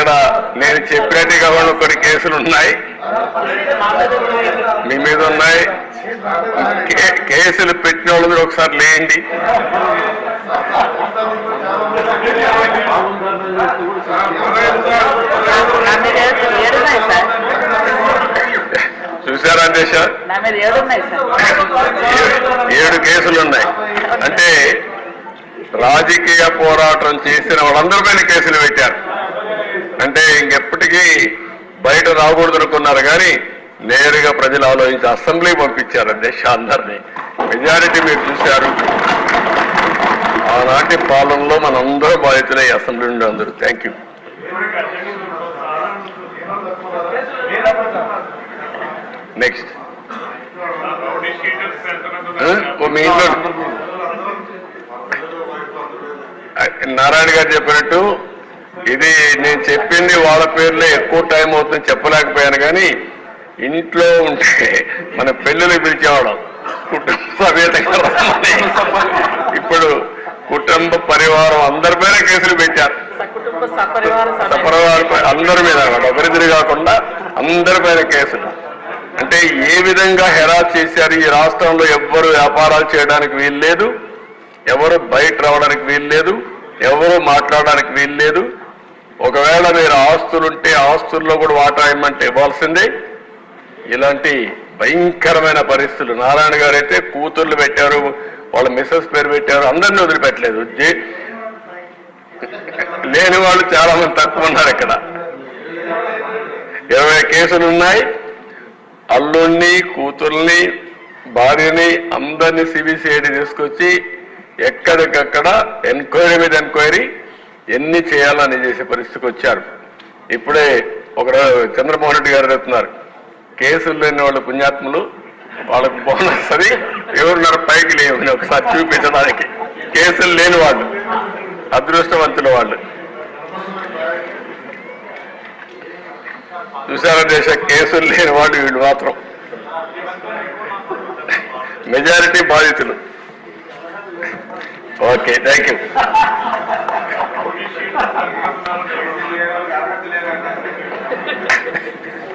ఇక్కడ నేను చెప్పినట్టుగా కొన్ని కేసులు ఉన్నాయి, మీ మీద ఉన్నాయి. కేసులు పెట్టిన వాళ్ళు మీరు ఒకసారి లేండి. చూసారా దేశ 7 కేసులు ఉన్నాయి. అంటే రాజకీయ పోరాటం చేసిన వాళ్ళందరిపైన కేసులు పెట్టారు. అంటే ఇంకెప్పటికీ బయట రాకూడదు అనుకున్నారు కానీ నేరుగా ప్రజలు ఆలోచించి అసెంబ్లీ పంపించారు అధ్యక్ష అందరినీ. మెజారిటీ మీరు చూశారు. ఆనాటి పాలనలో మనందరూ బాధితులే అసెంబ్లీ నుండి అందరూ. Thank you. నెక్స్ట్ మీ ఇంట్లో నారాయణ గారు చెప్పినట్టు ఇది నేను చెప్పింది వాళ్ళ పేర్లే ఎక్కువ టైం అవుతుంది చెప్పలేకపోయాను కానీ ఇంట్లో ఉంటే మన పెళ్ళిళ్ళు పిలిచేవాళ్ళం కుటుంబ సమేతంగా. ఇప్పుడు కుటుంబ పరివారం అందరిపైన కేసులు పెట్టారు. సపరివారం అందరి మీద ఒకరిద్దరు కాకుండా అందరిపైన కేసులు. అంటే ఏ విధంగా హెరాస్ చేశారు. ఈ రాష్ట్రంలో ఎవ్వరు వ్యాపారాలు చేయడానికి వీలు లేదు, ఎవరు బయట రావడానికి వీలు లేదు, ఎవరు మాట్లాడడానికి వీలు లేదు. ఒకవేళ మీరు ఆస్తులుంటే ఆస్తుల్లో కూడా వాటా ఇవ్వమంటే ఇవ్వాల్సిందే. ఇలాంటి భయంకరమైన పరిస్థితులు. నారాయణ గారు అయితే కూతుర్లు పెట్టారు, వాళ్ళ మిస్సెస్ పేరు పెట్టారు, అందరినీ వదిలిపెట్టలేదు. లేని వాళ్ళు చాలా మంది తక్కువ ఉన్నారు. ఇక్కడ 20 కేసులు ఉన్నాయి. అల్లుణ్ణి, కూతుర్ని, భార్యని అందరినీ సిబిసిఐడి తీసుకొచ్చి ఎక్కడికక్కడ ఎంక్వైరీ మీద ఎంక్వైరీ ఎన్ని చేయాలని చేసే పరిస్థితికి వచ్చారు. ఇప్పుడే ఒక చంద్రమోహన్ రెడ్డి గారు చెప్తున్నారు, కేసులు లేని వాళ్ళు పుణ్యాత్ములు, వాళ్ళకు బోనస్ అది ఎవరున్నారు పైకి లేవని ఒకసారి చూపించడానికి. కేసులు లేని వాళ్ళు అదృష్టవంతుల వాళ్ళు. చూసారా దేశ కేసులు లేని వాళ్ళు వీళ్ళు మాత్రం మెజారిటీ బాధితులు. Okay, thank you.